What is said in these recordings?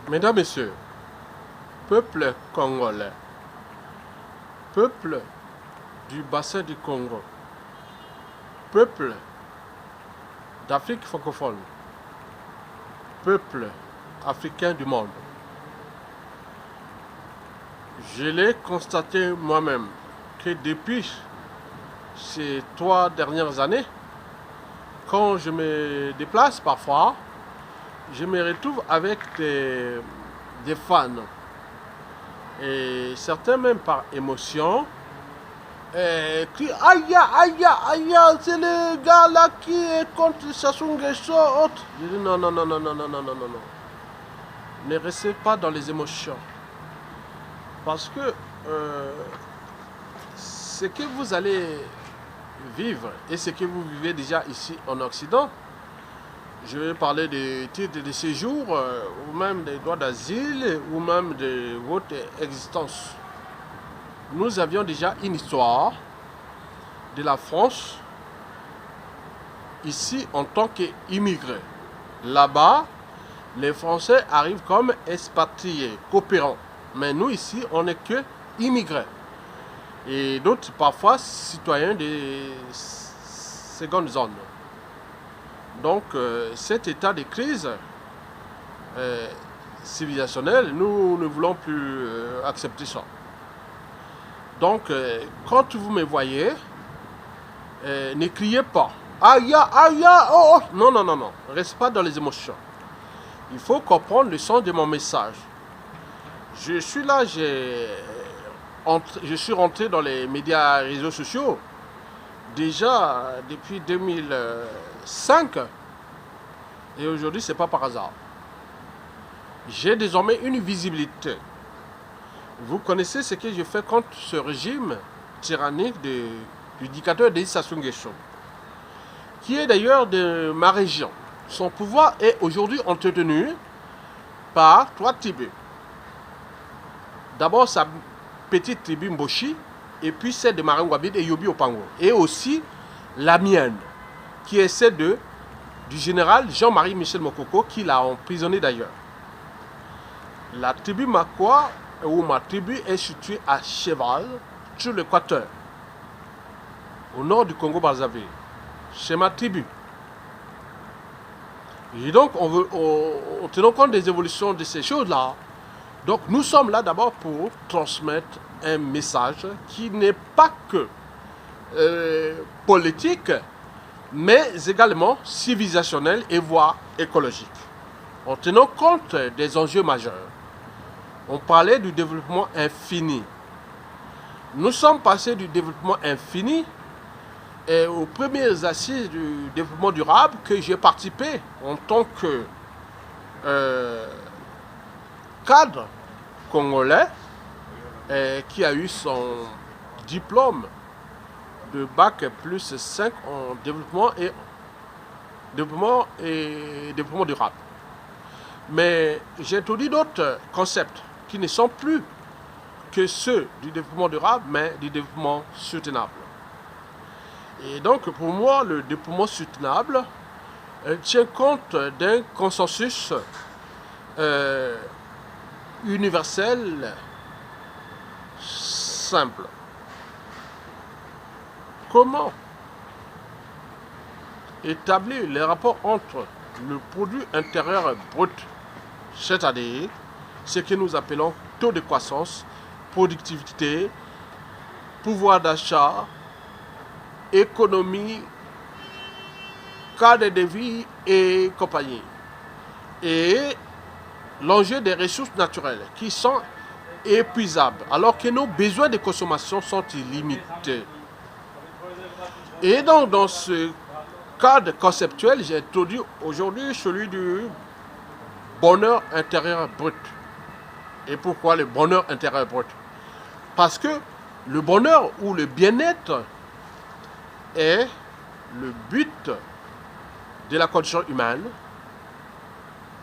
Mesdames, Messieurs, peuple congolais, peuple du bassin du Congo, peuple d'Afrique francophone, peuple africain du monde, je l'ai constaté moi-même que depuis ces 3 dernières années, quand je me déplace parfois, je me retrouve avec des fans. Et certains même par émotion crient aïe aïe aïe, c'est le gars là qui est contre Sassou Nguesso. Je dis non, non, non, non, non, non, non, non, non, non. Ne restez pas dans les émotions. Parce que ce que vous allez vivre et ce que vous vivez déjà ici en Occident, je vais parler des titres de séjour ou même des droits d'asile ou même de votre existence. Nous avions déjà une histoire de la France ici en tant qu'immigrés. Là-bas, les Français arrivent comme expatriés, coopérants. Mais nous ici, on n'est que immigrés. Et d'autres parfois citoyens de seconde zone. Donc cet état de crise civilisationnelle, nous ne voulons plus accepter ça. Donc quand vous me voyez, ne criez pas. Aïe, aïe, oh, oh. Non, non, non, non. Reste pas dans les émotions. Il faut comprendre le sens de mon message. Je suis là, je suis rentré dans les médias réseaux sociaux déjà depuis 2005 et aujourd'hui c'est pas par hasard. J'ai désormais une visibilité. Vous connaissez ce que je fais contre ce régime tyrannique du dictateur Denis Sassou Nguesso, qui est d'ailleurs de ma région. Son pouvoir est aujourd'hui entretenu par 3 tribus. D'abord sa petite tribu Mboshi, et puis celle de Marangouabid et Yobi Opango. Et aussi la mienne, qui est celle du général Jean-Marie Michel Mokoko, qui l'a emprisonné d'ailleurs. La tribu Makwa, ou ma tribu, est située à cheval sur l'équateur, au nord du Congo-Brazzaville. C'est ma tribu. Et donc, on tenant compte des évolutions de ces choses-là, donc nous sommes là d'abord pour transmettre un message qui n'est pas que politique, mais également civilisationnel et voire écologique. En tenant compte des enjeux majeurs, on parlait du développement infini. Nous sommes passés du développement infini aux premières assises du développement durable que j'ai participé en tant que cadre congolais qui a eu son diplôme de bac plus 5 en développement durable. Mais j'ai introduit d'autres concepts qui ne sont plus que ceux du développement durable, mais du développement soutenable. Et donc pour moi, le développement soutenable tient compte d'un consensus universel simple. Comment établir les rapports entre le produit intérieur brut, c'est-à-dire ce que nous appelons taux de croissance, productivité, pouvoir d'achat, économie, cadre de vie et compagnie, et l'enjeu des ressources naturelles qui sont épuisables alors que nos besoins de consommation sont illimités. Et donc dans ce cadre conceptuel, j'ai introduit aujourd'hui celui du bonheur intérieur brut. Et pourquoi le bonheur intérieur brut? Parce que le bonheur ou le bien-être est le but de la condition humaine,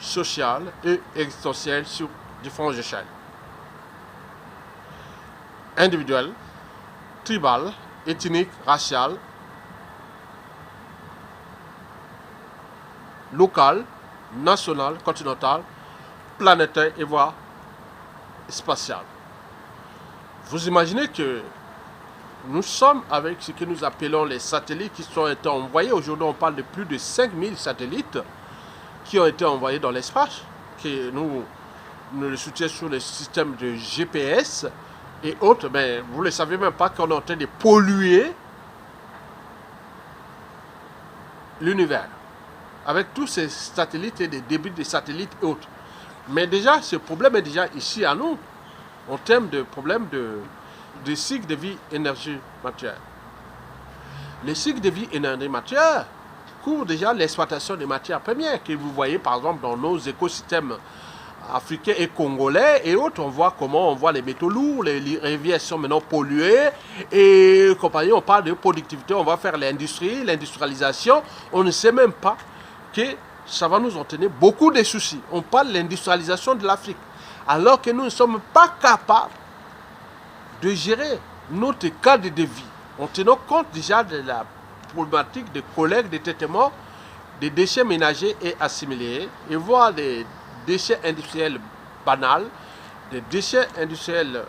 sociale et existentielle sur différentes échelles. Individuelle, tribale, ethnique, raciale, locale, nationale, continentale, planétaire et voire spatiale. Vous imaginez que nous sommes avec ce que nous appelons les satellites qui sont été envoyés. Aujourd'hui, on parle de plus de 5000 satellites qui ont été envoyés dans l'espace, que nous le soutiens sur le système de GPS et autres. Mais vous ne le savez même pas qu'on est en train de polluer l'univers avec tous ces satellites et des débits de satellites et autres. Mais déjà, ce problème est déjà ici à nous, en termes de problème de cycle de vie énergie-matière. Le cycle de vie énergie-matière couvre déjà l'exploitation des matières premières que vous voyez par exemple dans nos écosystèmes africains et congolais et autres. On voit comment on voit les métaux lourds, les rivières sont maintenant polluées et compagnie, on parle de productivité, on va faire l'industrie, l'industrialisation. On ne sait même pas que ça va nous entraîner beaucoup de soucis. On parle de l'industrialisation de l'Afrique alors que nous ne sommes pas capables de gérer notre cadre de vie en tenant compte déjà de la problématique de collecte, de traitement des déchets ménagers et assimilés, et voir des déchets industriels banals, des déchets industriels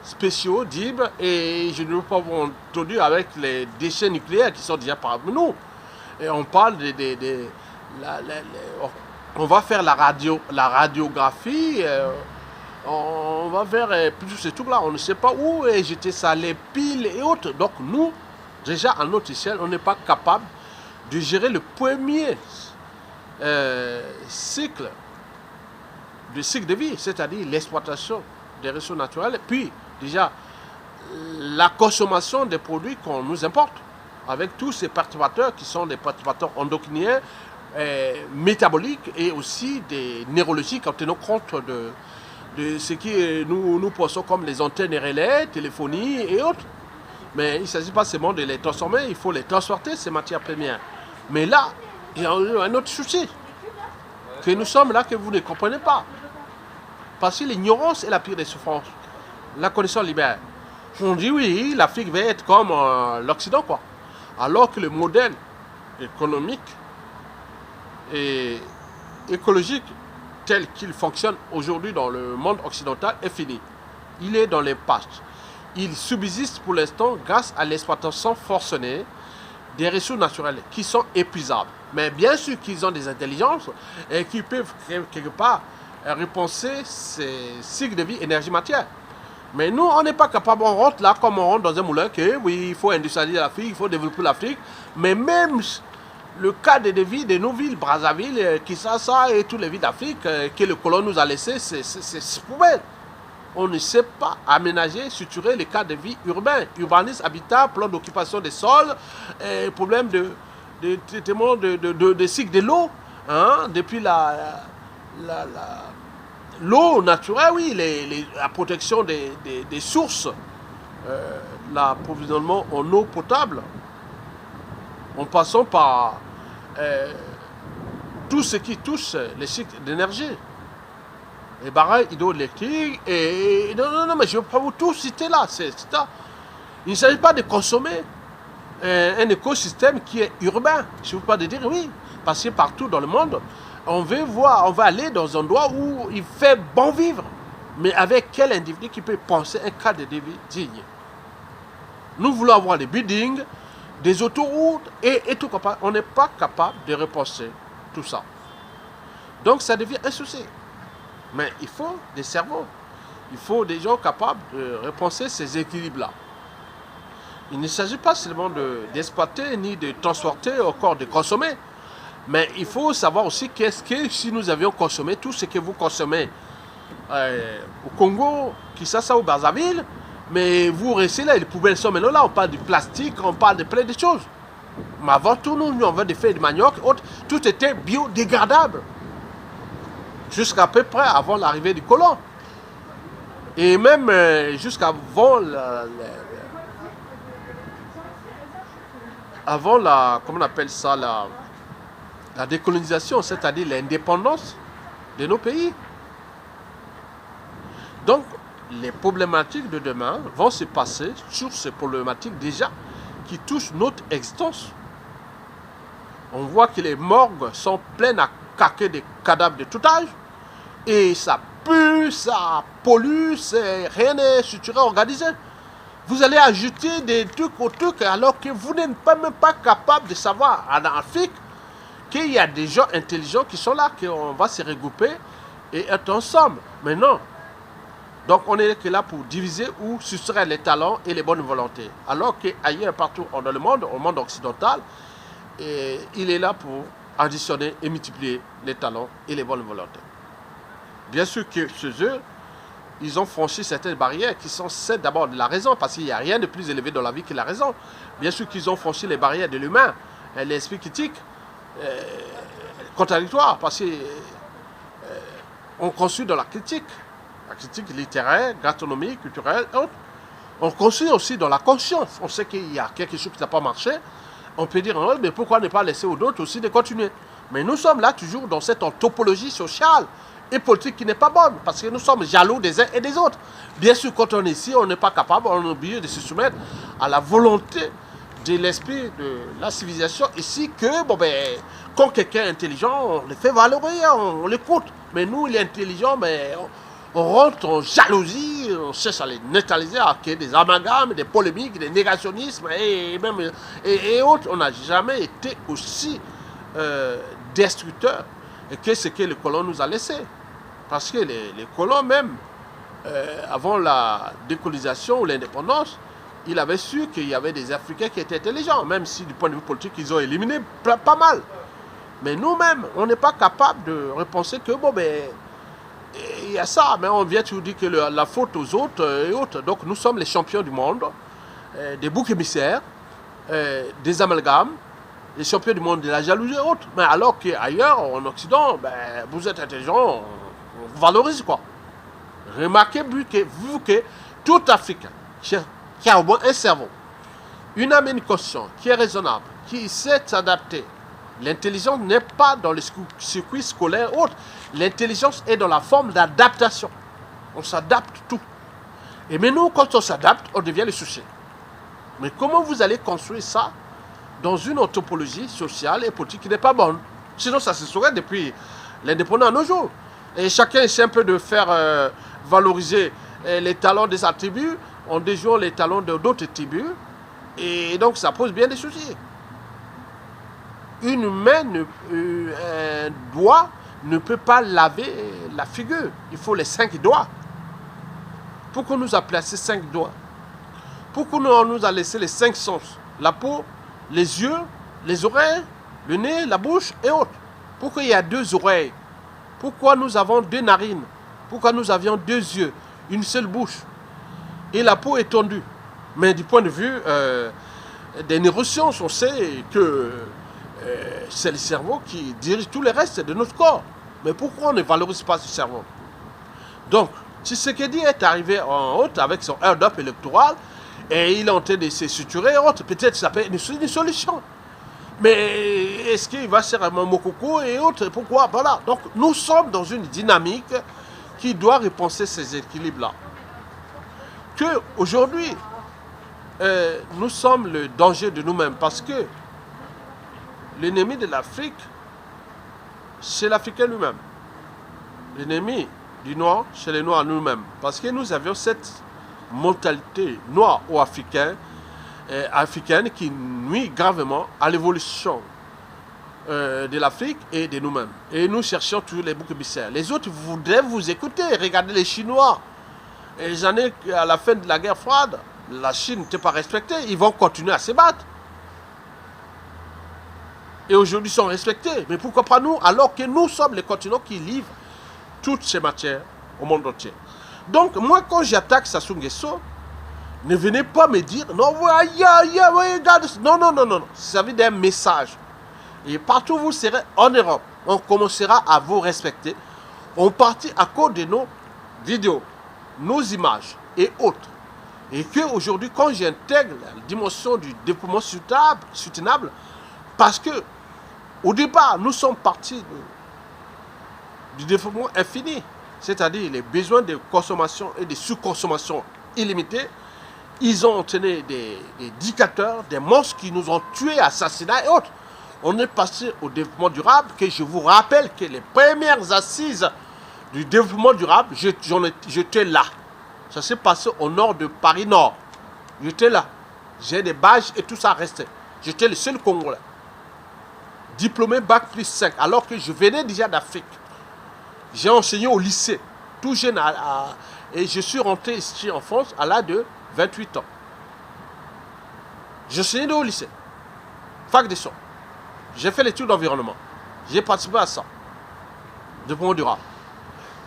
spéciaux, d'hydre, et je ne veux pas vous introduire avec les déchets nucléaires qui sont déjà parmi nous. Et on parle on va faire la radiographie, on va faire plus ces trucs-là, on ne sait pas où jeter ça, les piles et autres. Donc nous, déjà à notre échelle, on n'est pas capable de gérer le premier cycle de vie, c'est-à-dire l'exploitation des ressources naturelles, puis déjà la consommation des produits qu'on nous importe, avec tous ces perturbateurs qui sont des perturbateurs endocriniens, métaboliques et aussi des neurologiques en tenant compte de ce que nous pensons comme les antennes relais, téléphonie et autres. Mais il ne s'agit pas seulement de les transformer, il faut les transporter, ces matières premières. Mais là, il y a un autre souci, que nous sommes là, que vous ne comprenez pas. Parce que l'ignorance est la pire des souffrances. La connaissance libère. On dit oui, l'Afrique va être comme l'Occident, quoi. Alors que le modèle économique et écologique tel qu'il fonctionne aujourd'hui dans le monde occidental est fini. Il est dans les pages. Il subsiste pour l'instant grâce à l'exploitation forcenée des ressources naturelles qui sont épuisables. Mais bien sûr qu'ils ont des intelligences et qui peuvent quelque part repenser ces cycles de vie énergie-matière. Mais nous, on n'est pas capable, on rentre là comme on rentre dans un moulin, que oui, il faut industrialiser l'Afrique, il faut développer l'Afrique. Mais même le cadre de vie de nos villes, Brazzaville, Kinshasa et toutes les villes d'Afrique que le colon nous a laissé, c'est poubelle. On ne sait pas aménager, structurer les cadres de vie urbains, urbanisme, habitat, plan d'occupation des sols, problème de traitement de cycle de l'eau, hein, depuis l'eau naturelle, oui, la protection des sources, l'approvisionnement en eau potable, en passant par tout ce qui touche les cycles d'énergie. Les barrages hydroélectriques, et non, mais je ne vais pas vous tout citer là. Il ne s'agit pas de consommer un écosystème qui est urbain. Je ne veux pas dire oui, parce que partout dans le monde, on va aller dans un endroit où il fait bon vivre. Mais avec quel individu qui peut penser un cadre de vie digne? Nous voulons avoir des buildings, des autoroutes et tout capable. On n'est pas capable de repenser tout ça. Donc ça devient un souci. Mais il faut des cerveaux. Il faut des gens capables de repenser ces équilibres-là. Il ne s'agit pas seulement d'exploiter ni de transporter, encore de consommer. Mais il faut savoir aussi qu'est-ce que si nous avions consommé tout ce que vous consommez au Congo, Kinshasa ou Brazzaville, mais vous restez là, les poubelles sont maintenant là, on parle du plastique, on parle de plein de choses. Mais avant tout, nous on veut des feuilles de manioc, autres, tout était biodégradable. Jusqu'à peu près avant l'arrivée du colon. Et même jusqu'avant comment on appelle ça, la décolonisation, c'est-à-dire l'indépendance de nos pays. Donc, les problématiques de demain vont se passer sur ces problématiques déjà qui touchent notre existence. On voit que les morgues sont pleines à caquer des cadavres de tout âge. Et ça pue, ça pollue, rien n'est structuré, organisé. Vous allez ajouter des trucs au truc alors que vous n'êtes même pas capable de savoir en Afrique qu'il y a des gens intelligents qui sont là, qu'on va se regrouper et être ensemble. Mais non. Donc on est que là pour diviser ou soustraire les talents et les bonnes volontés. Alors qu'ailleurs, partout dans le monde, au monde occidental, il est là pour additionner et multiplier les talents et les bonnes volontés. Bien sûr que chez eux, ils ont franchi certaines barrières qui sont celles d'abord de la raison, parce qu'il n'y a rien de plus élevé dans la vie que la raison. Bien sûr qu'ils ont franchi les barrières de l'humain, l'esprit critique, contradictoire, parce qu'on construit dans la critique littéraire, gastronomique, culturelle, on construit aussi dans la conscience. On sait qu'il y a quelque chose qui n'a pas marché, on peut dire, oh, mais pourquoi ne pas laisser aux autres aussi de continuer? Mais nous sommes là toujours dans cette topologie sociale et politique qui n'est pas bonne, parce que nous sommes jaloux des uns et des autres. Bien sûr, quand on est ici, on n'est pas capable, on est obligé de se soumettre à la volonté de l'esprit de la civilisation ici, que bon, ben, quand quelqu'un est intelligent, on le fait valoriser, on l'écoute. Mais nous, il est intelligent, mais on rentre en jalousie, on cherche à les neutraliser, à créer des amalgames, des polémiques, des négationnismes et autres. On n'a jamais été aussi destructeur que ce que les colons nous a laissé. Parce que les colons même, avant la décolonisation ou l'indépendance, ils avaient su qu'il y avait des Africains qui étaient intelligents, même si du point de vue politique, ils ont éliminé pas mal. Mais nous-mêmes, on n'est pas capable de repenser que, bon, ben, il y a ça, mais on vient toujours dire que la faute aux autres et autres. Donc nous sommes les champions du monde, des boucs émissaires, des amalgames, les champions du monde de la jalousie et autres. Mais alors qu'ailleurs, en Occident, ben, vous êtes intelligents, on vous valorise quoi. Remarquez vu que tout Africain qui a au moins un cerveau, une âme et une conscience, qui est raisonnable, qui sait s'adapter, l'intelligence n'est pas dans le circuit scolaire ou autre. L'intelligence est dans la forme d'adaptation. On s'adapte tout. Et mais nous, quand on s'adapte, on devient les soucis. Mais comment vous allez construire ça dans une topologie sociale et politique qui n'est pas bonne? Sinon, ça se saurait depuis l'indépendance à nos jours. Et chacun essaie un peu de faire valoriser les talents de sa tribu en déjouant les talents d'autres tribus. Et donc, ça pose bien des soucis. Une main, un doigt ne peut pas laver la figure. Il faut les 5 doigts. Pourquoi nous a placé 5 doigts? Pourquoi on nous a laissé les 5 sens? La peau, les yeux, les oreilles, le nez, la bouche et autres. Pourquoi il y a 2 oreilles? Pourquoi nous avons 2 narines? Pourquoi nous avions 2 yeux, une seule bouche? Et la peau est tendue. Mais du point de vue des neurosciences, on sait que c'est le cerveau qui dirige tout le reste de notre corps. Mais pourquoi on ne valorise pas ce cerveau? Donc, Tshisekedi est arrivé en haute avec son hold-up électoral et il est en train de se suturer et autres. Peut-être ça peut être une solution. Mais est-ce qu'il va faire un Mokoko et autres? Pourquoi? Voilà. Donc, nous sommes dans une dynamique qui doit repenser ces équilibres-là. Qu'aujourd'hui, nous sommes le danger de nous-mêmes parce que l'ennemi de l'Afrique, c'est l'Africain lui-même. L'ennemi du Noir, c'est les Noirs nous-mêmes. Parce que nous avions cette mentalité noire ou africaine qui nuit gravement à l'évolution de l'Afrique et de nous-mêmes. Et nous cherchions toujours les boucs émissaires. Les autres voudraient vous écouter. Regardez les Chinois. Et les années à la fin de la guerre froide, la Chine n'était pas respectée. Ils vont continuer à se battre. Et aujourd'hui sont respectés. Mais pourquoi pas nous, alors que nous sommes les continents qui livrent toutes ces matières au monde entier. Donc, moi, quand j'attaque Sassou Nguesso, ne venez pas me dire, non, regarde. Non, non, non, non. Ça veut dire un message. Et partout où vous serez en Europe, on commencera à vous respecter. On partit à cause de nos vidéos, nos images et autres. Et qu'aujourd'hui, quand j'intègre la dimension du développement soutenable, parce que au départ, nous sommes partis du développement infini, c'est-à-dire les besoins de consommation et de sous-consommation illimitée. Ils ont entraîné des dictateurs, des monstres qui nous ont tués, assassinats et autres. On est passé au développement durable, que je vous rappelle que les premières assises du développement durable, j'étais là. Ça s'est passé au nord de Paris Nord. J'étais là. J'ai des badges et tout ça restait. J'étais le seul Congolais. Diplômé Bac+5, alors que je venais déjà d'Afrique. J'ai enseigné au lycée, tout jeune, et je suis rentré ici en France à l'âge de 28 ans. J'enseignais au lycée, fac des sons. J'ai fait l'étude d'environnement. J'ai participé à ça. Développement durable.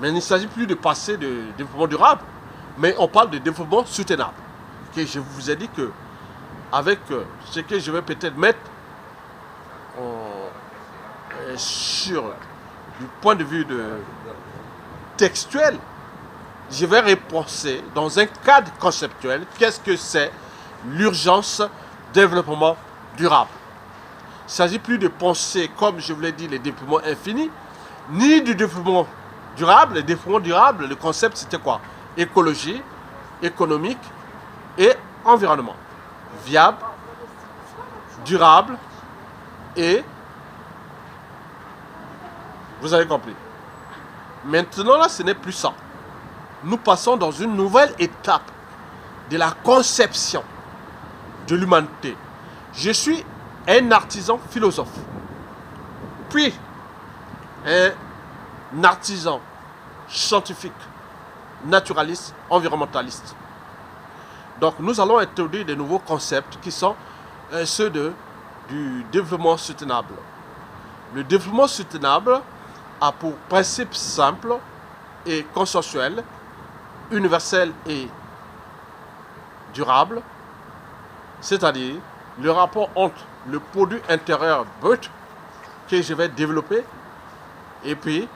Mais il ne s'agit plus de passer de développement durable, mais on parle de développement soutenable. Que je vous ai dit que, avec ce que je vais peut-être mettre sur du point de vue textuel, je vais repenser dans un cadre conceptuel qu'est-ce que c'est l'urgence développement durable. Il ne s'agit plus de penser, comme je vous l'ai dit, les développements infinis, ni du développement durable. Le développement durable, le concept c'était quoi? Écologie, économique et environnement. Viable, durable et... Vous avez compris. Maintenant là, ce n'est plus ça. Nous passons dans une nouvelle étape de la conception de l'humanité. Je suis un artisan philosophe, puis un artisan scientifique, naturaliste, environnementaliste. Donc nous allons introduire de nouveaux concepts qui sont ceux du développement soutenable. Le développement soutenable a pour principe simple et consensuel, universel et durable, c'est-à-dire le rapport entre le produit intérieur brut que je vais développer et puis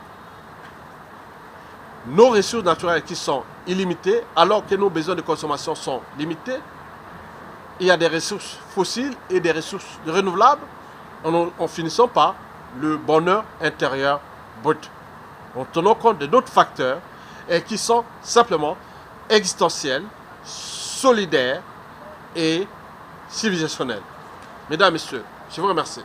nos ressources naturelles qui sont illimitées alors que nos besoins de consommation sont limités. Il y a des ressources fossiles et des ressources renouvelables en finissant par le bonheur intérieur brut. En tenant compte de d'autres facteurs et qui sont simplement existentiels, solidaires et civilisationnels. Mesdames et messieurs, je vous remercie.